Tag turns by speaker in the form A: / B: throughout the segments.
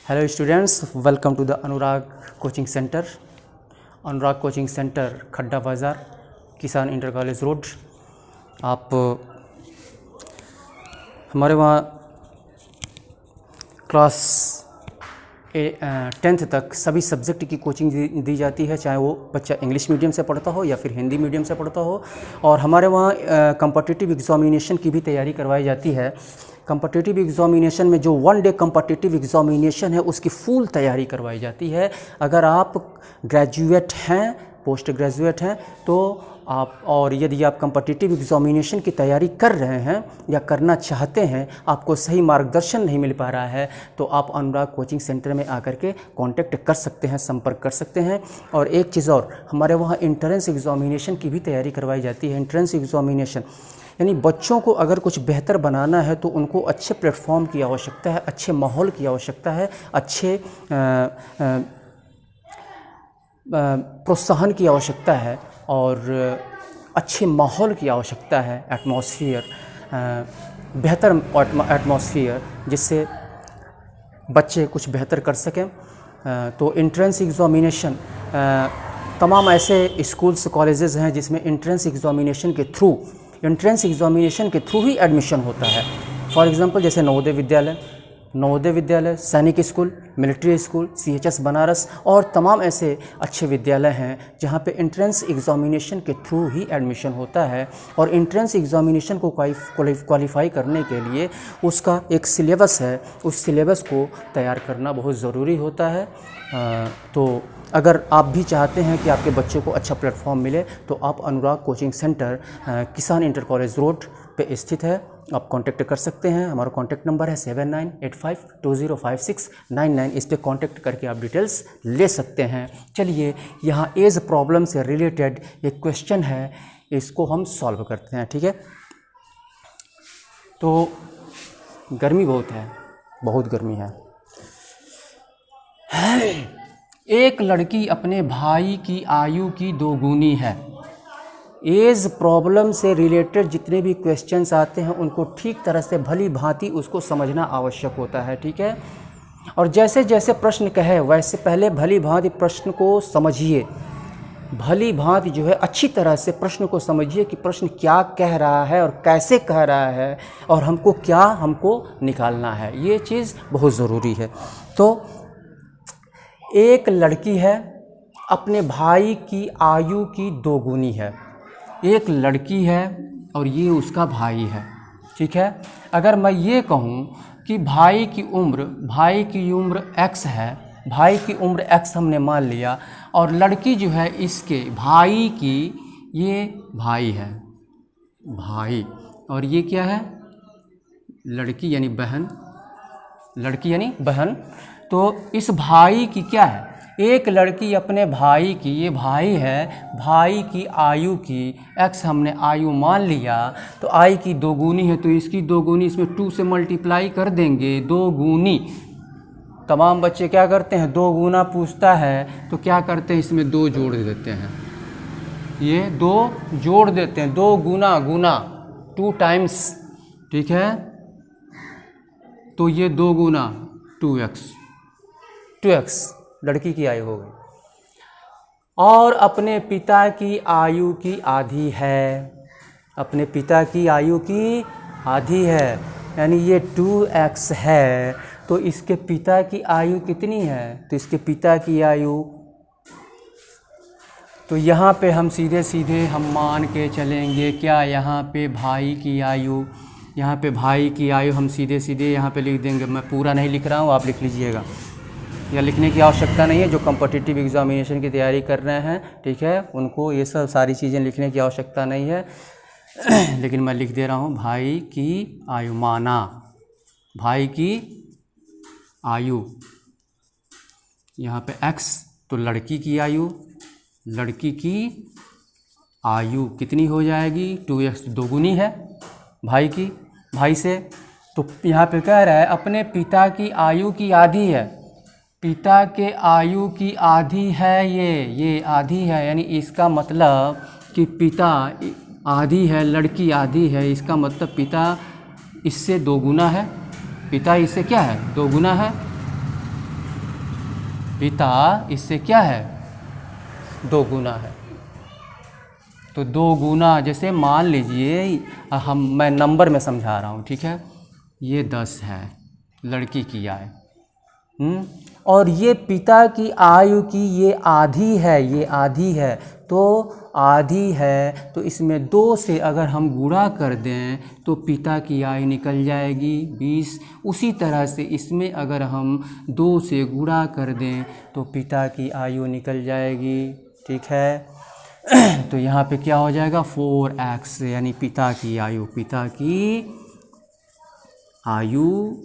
A: Hello students, welcome to the Anurag coaching centre. Anurag coaching centre Khadda Bazar, किसान inter college road. आप हमारे वहाँ क्लास 10th तक सभी सब्जेक्ट की कोचिंग दी जाती है, चाहे वो बच्चा इंग्लिश मीडियम से पढ़ता हो या फिर हिंदी मीडियम से पढ़ता हो। और हमारे वहाँ कॉम्पिटिटिव एग्ज़ामिनेशन की भी तैयारी करवाई जाती है। कॉम्पिटिटिव एग्ज़ामिनेशन में जो 1 डे कॉम्पिटिटिव एग्ज़ामिनेशन है उसकी फुल तैयारी करवाई जाती है। अगर आप ग्रेजुएट हैं, पोस्ट ग्रेजुएट हैं तो आप, और यदि आप कॉम्पिटिटिव एग्ज़ामिनेशन की तैयारी कर रहे हैं या करना चाहते हैं, आपको सही मार्गदर्शन नहीं मिल पा रहा है, तो आप अनुराग कोचिंग सेंटर में आकर के कांटेक्ट कर सकते हैं, संपर्क कर सकते हैं। और एक चीज़ और, हमारे वहाँ एंट्रेंस एग्ज़ामिनेशन की भी तैयारी करवाई जाती है। एंट्रेंस एग्ज़ामिनेशन यानी बच्चों को अगर कुछ बेहतर बनाना है तो उनको अच्छे प्लेटफॉर्म की आवश्यकता है, अच्छे माहौल की आवश्यकता है, अच्छे प्रोत्साहन की आवश्यकता है और अच्छे माहौल की आवश्यकता है, एटमॉस्फेयर, बेहतर एटमॉस्फेयर, जिससे बच्चे कुछ बेहतर कर सकें। तो एंट्रेंस एग्ज़ामिनेशन, तमाम ऐसे स्कूल्स कॉलेजेस हैं जिसमें एंट्रेंस एग्ज़ामिनेशन के थ्रू ही एडमिशन होता है। फॉर एग्ज़ाम्पल जैसे नवोदय विद्यालय, सैनिक school, military school, CHS Banaras और तमाम ऐसे अच्छे विद्यालय हैं जहां पे एंट्रेंस एग्ज़ामिनेशन के थ्रू ही एडमिशन होता है। और एंट्रेंस एग्ज़ामिनेशन को क्वालिफाई करने के लिए उसका एक सिलेबस है, उस सिलेबस को तैयार करना बहुत ज़रूरी होता है। तो अगर आप भी चाहते हैं कि आपके बच्चे को अच्छा प्लेटफॉर्म मिले तो आप अनुराग कोचिंग सेंटर किसान इंटर कॉलेज रोड पे स्थित है, आप कांटेक्ट कर सकते हैं। हमारा कांटेक्ट नंबर है 7985205699। इस पे कांटेक्ट करके आप डिटेल्स ले सकते हैं। चलिए, यहाँ एज प्रॉब्लम से रिलेटेड एक क्वेश्चन है, इसको हम सॉल्व करते हैं, ठीक है। तो गर्मी बहुत है, बहुत गर्मी है। एक लड़की अपने भाई की आयु की दोगुनी है। एज प्रॉब्लम से रिलेटेड जितने भी क्वेश्चंस आते हैं उनको ठीक तरह से भली भांति उसको समझना आवश्यक होता है, ठीक है। और जैसे जैसे प्रश्न कहे वैसे पहले भली भांति प्रश्न को समझिए, भली भांति जो है अच्छी तरह से प्रश्न को समझिए कि प्रश्न क्या कह रहा है और कैसे कह रहा है और हमको निकालना है। ये चीज़ बहुत ज़रूरी है। तो एक लड़की है, अपने भाई की आयु की दोगुनी है। एक लड़की है और ये उसका भाई है, ठीक है। अगर मैं ये कहूँ कि भाई की उम्र x है, भाई की उम्र x हमने मान लिया, और लड़की जो है इसके भाई की, ये भाई है, भाई, और ये क्या है, लड़की यानी बहन। तो इस भाई की क्या है, एक लड़की अपने भाई की, ये भाई है, भाई की आयु की x हमने आयु मान लिया, तो आई की दोगुनी है तो इसकी दोगुनी, इसमें 2 से मल्टीप्लाई कर देंगे, दोगुनी। तमाम बच्चे क्या करते हैं, 2 गुना पूछता है तो क्या करते हैं, इसमें 2 जोड़ देते हैं, ये 2 जोड़ देते हैं, 2 गुना 2 टाइम्स, ठीक है। तो ये 2 गुना 2x लड़की की आयु हो गई। और अपने पिता की आयु की आधी है, अपने पिता की आयु की आधी है, यानी ये 2x है, तो इसके पिता की आयु कितनी है, तो इसके पिता की आयु, तो यहाँ पे हम सीधे हम मान के चलेंगे क्या, यहाँ पे भाई की आयु, यहाँ पे भाई की आयु हम सीधे यहाँ पे लिख देंगे। मैं पूरा नहीं लिख रहा हूँ, आप लिख लीजिएगा, या लिखने की आवश्यकता नहीं है। जो कॉम्पिटिटिव एग्ज़ामिनेशन की तैयारी कर रहे हैं, ठीक है, उनको ये सब सारी चीज़ें लिखने की आवश्यकता नहीं है। लेकिन मैं लिख दे रहा हूँ, भाई की आयु माना, भाई की आयु, यहाँ पे x, तो लड़की की आयु कितनी हो जाएगी, 2x, दोगुनी है भाई से। तो यहाँ पे कह रहा है अपने पिता की आयु की आधी है, पिता के आयु की आधी है, ये आधी है, यानी इसका मतलब कि पिता आधी है, लड़की आधी है, इसका मतलब पिता इससे 2 गुना है, पिता इससे क्या है, 2 गुना है। पिता इससे क्या है, 2 गुना है। तो 2 गुना, जैसे मान लीजिए मैं नंबर में समझा रहा हूँ, ठीक है, ये 10 है लड़की की आयु, और ये पिता की आयु की ये आधी है, ये आधी है, तो आधी है, तो इसमें 2 से अगर हम गुणा कर दें तो पिता की आयु निकल जाएगी 20। उसी तरह से इसमें अगर हम 2 से गुणा कर दें तो पिता की आयु निकल जाएगी, ठीक है। तो यहाँ पे क्या हो जाएगा, 4x, यानी पिता की आयु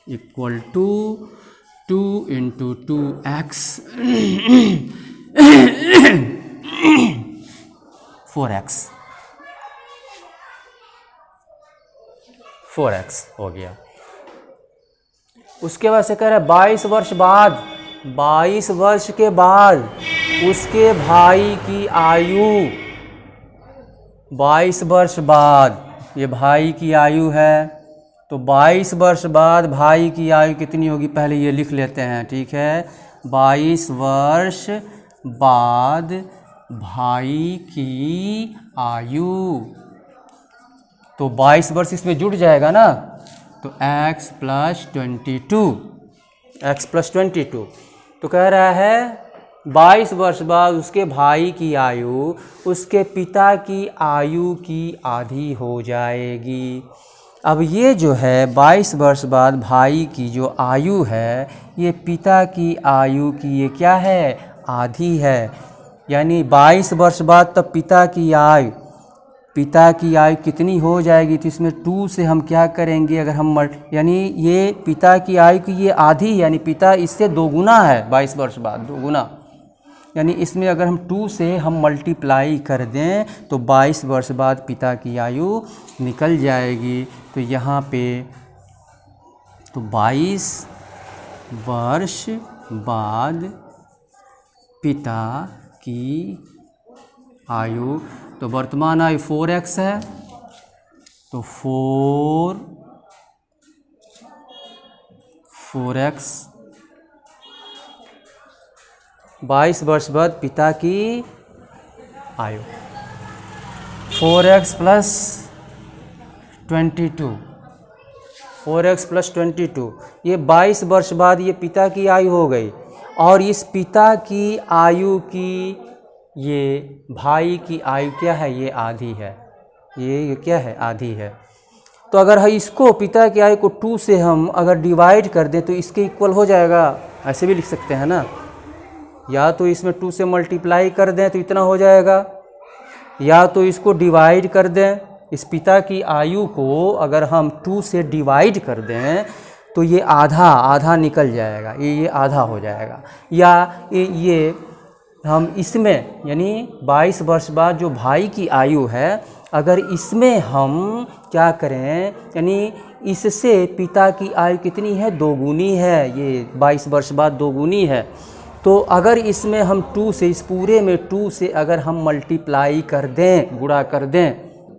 A: इक्वल टू 2 × 2x 4x हो गया। उसके बाद से कह रहा है 22 वर्ष बाद, 22 वर्ष के बाद उसके भाई की आयु, 22 वर्ष बाद ये भाई की आयु है, तो 22 वर्ष बाद भाई की आयु कितनी होगी, पहले ये लिख लेते हैं, ठीक है। 22 वर्ष बाद भाई की आयु, तो 22 वर्ष इसमें जुड़ जाएगा ना, तो x + 22, तो कह रहा है 22 वर्ष बाद उसके भाई की आयु उसके पिता की आयु की आधी हो जाएगी। अब ये जो है 22 वर्ष बाद भाई की जो आयु है, ये पिता की आयु की ये क्या है, आधी है। यानी 22 वर्ष बाद तब पिता की आयु कितनी हो जाएगी, तो इसमें 2 से हम क्या करेंगे, अगर हम यानी ये पिता की आयु की ये आधी, यानी पिता इससे 2 गुना है, 22 वर्ष बाद 2 गुना, यानी इसमें अगर हम 2 से हम मल्टीप्लाई कर दें तो 22 वर्ष बाद पिता की आयु निकल जाएगी। तो यहाँ पे तो 22 वर्ष बाद पिता की आयु, तो वर्तमान आयु 4x है, तो 4x 22 वर्ष बाद पिता की आयु 4x + 22, 4x + 22, ये 22 वर्ष बाद ये पिता की आयु हो गई, और इस पिता की आयु की ये भाई की आयु क्या है, ये आधी है, ये क्या है, आधी है। तो अगर हम इसको पिता की आयु को 2 से हम अगर डिवाइड कर दें तो इसके इक्वल हो जाएगा, ऐसे भी लिख सकते हैं ना, या तो इसमें 2 से मल्टीप्लाई कर दें तो इतना हो जाएगा, या तो इसको डिवाइड कर दें, इस पिता की आयु को अगर हम 2 से डिवाइड कर दें तो ये आधा निकल जाएगा, ये आधा हो जाएगा, या ये हम इसमें यानी 22 वर्ष बाद जो भाई की आयु है, अगर इसमें हम क्या करें, यानी इससे पिता की आयु कितनी है, 2 गुनी है, ये 22 वर्ष बाद 2 गुनी है। तो अगर इसमें हम 2 से, इस पूरे में 2 से अगर हम मल्टीप्लाई कर दें, गुणा कर दें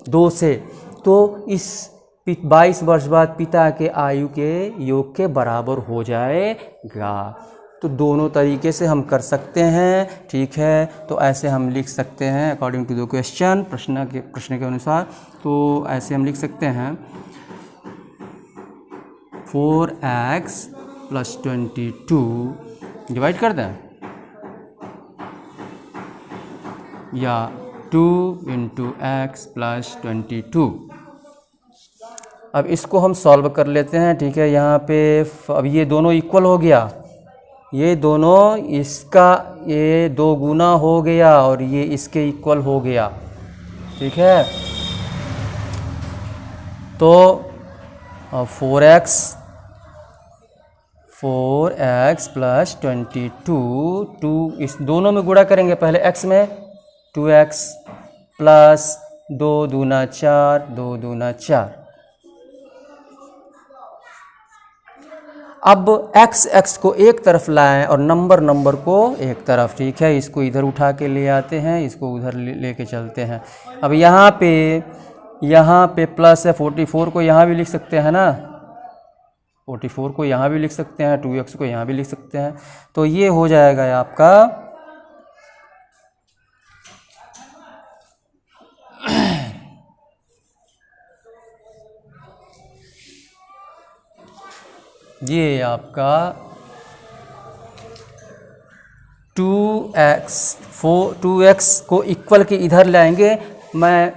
A: 2 से, तो इस 22 वर्ष बाद पिता के आयु के योग के बराबर हो जाएगा। तो दोनों तरीके से हम कर सकते हैं, ठीक है। तो ऐसे हम लिख सकते हैं अकॉर्डिंग टू द क्वेश्चन, प्रश्न के अनुसार। तो ऐसे हम लिख सकते हैं 4x + 22 डिवाइड कर दें, या 2 × x + 22। अब इसको हम सॉल्व कर लेते हैं, ठीक है। यहाँ पे अब ये दोनों इक्वल हो गया, ये दोनों इसका ये 2 गुना हो गया और ये इसके इक्वल हो गया, ठीक है। तो 4x + 22, 2 इस दोनों में गुणा करेंगे, पहले x में 2x प्लस 2 दूना 4, 2 दूना 4। अब x को एक तरफ लाएं और नंबर को एक तरफ, ठीक है। इसको इधर उठा के ले आते हैं, इसको उधर लेके चलते हैं। अब यहाँ पे प्लस है, 44 को यहाँ भी लिख सकते हैं ना, 44 को यहाँ भी लिख सकते हैं, 2x को यहाँ भी लिख सकते हैं। तो ये हो जाएगा आपका ये आपका 2x को इक्वल के इधर लाएंगे। मैं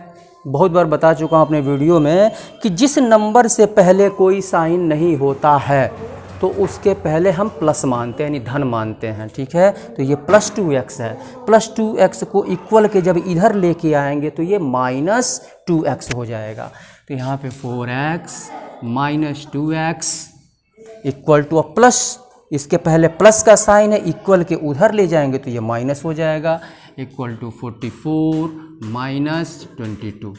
A: बहुत बार बता चुका हूँ अपने वीडियो में कि जिस नंबर से पहले कोई साइन नहीं होता है तो उसके पहले हम प्लस मानते हैं, यानी धन मानते हैं, ठीक है। तो ये प्लस 2x है। प्लस 2x को इक्वल के जब इधर लेके आएंगे तो ये माइनस 2x हो जाएगा। तो यहाँ पे 4x minus 2x equal two plus, इसके पहले प्लस का साइन है, इक्वल के उधर ले जाएंगे तो ये माइनस हो जाएगा, इक्वल टू 44 माइनस 22,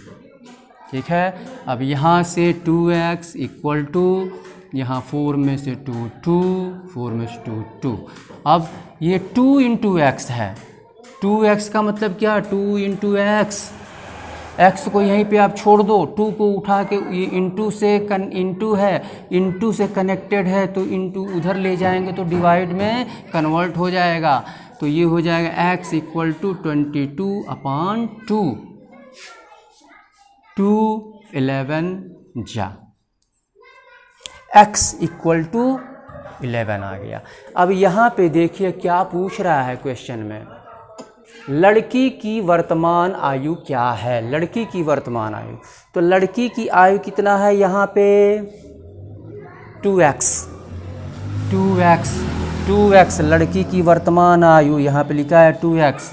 A: ठीक है। अब यहाँ से 2x इक्वल टू यहाँ 4 में से 2 2, 4 में से 2 2। अब ये 2 इंटू एक्स है। 2x का मतलब क्या, 2 इंटू एक्स। एक्स को यहीं पे आप छोड़ दो, 2 को उठा के ये इंटू है, इंटू से कनेक्टेड है तो इंटू उधर ले जाएंगे तो डिवाइड में कन्वर्ट हो जाएगा। तो ये हो जाएगा x इक्वल टू 22/2, 11 जा, x इक्वल टू 11 आ गया। अब यहाँ पे देखिए क्या पूछ रहा है क्वेश्चन में, लड़की की वर्तमान आयु क्या है। लड़की की वर्तमान आयु, तो लड़की की आयु कितना है यहाँ पे 2x लड़की की वर्तमान आयु यहाँ पे लिखा है 2x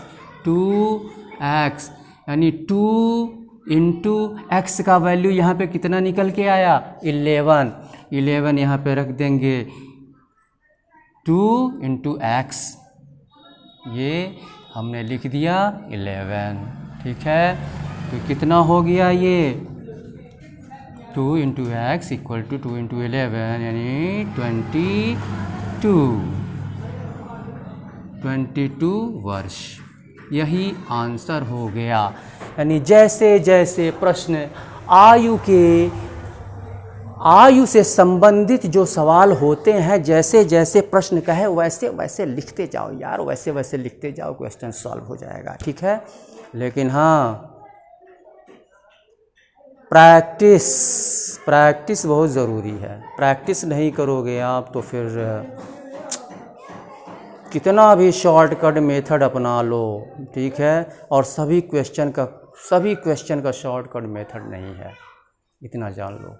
A: यानी 2 इंटू एक्स का वैल्यू यहाँ पे कितना निकल के आया 11 यहाँ पे रख देंगे 2 इंटू एक्स, ये हमने लिख दिया 11, ठीक है। तो कितना हो गया ये 2 into x equal to 2 into 11 यानी 22 वर्ष। यही आंसर हो गया। यानी जैसे जैसे प्रश्न आयु से संबंधित जो सवाल होते हैं, जैसे जैसे प्रश्न कहे वैसे वैसे लिखते जाओ यार, वैसे वैसे लिखते जाओ, क्वेश्चन सॉल्व हो जाएगा, ठीक है। लेकिन हाँ, प्रैक्टिस बहुत ज़रूरी है। प्रैक्टिस नहीं करोगे आप तो फिर कितना भी शॉर्टकट मेथड अपना लो, ठीक है। और सभी क्वेश्चन का शॉर्टकट मेथड नहीं है, इतना जान लो।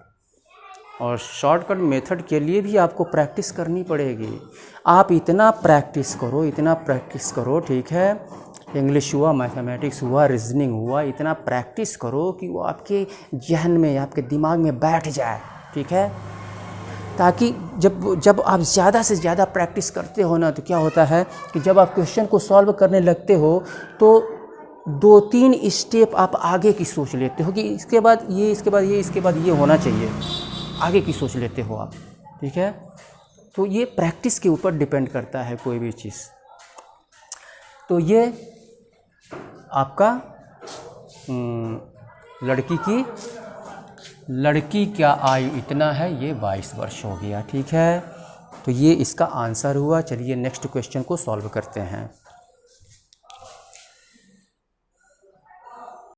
A: और शॉर्टकट मेथड के लिए भी आपको प्रैक्टिस करनी पड़ेगी। आप इतना प्रैक्टिस करो, ठीक है। इंग्लिश हुआ, मैथमेटिक्स हुआ, रीजनिंग हुआ, इतना प्रैक्टिस करो कि वो आपके जहन में, आपके दिमाग में बैठ जाए, ठीक है। ताकि जब आप ज़्यादा से ज़्यादा प्रैक्टिस करते हो ना, तो क्या होता है कि जब आप क्वेश्चन को सॉल्व करने लगते हो तो 2-3 स्टेप आप आगे की सोच लेते हो कि इसके बाद ये होना चाहिए, आगे की सोच लेते हो आप, ठीक है। तो ये प्रैक्टिस के ऊपर डिपेंड करता है कोई भी चीज़। तो ये आपका लड़की का आयु इतना है, ये 22 वर्ष हो गया, ठीक है। तो ये इसका आंसर हुआ। चलिए नेक्स्ट क्वेश्चन को सॉल्व करते हैं।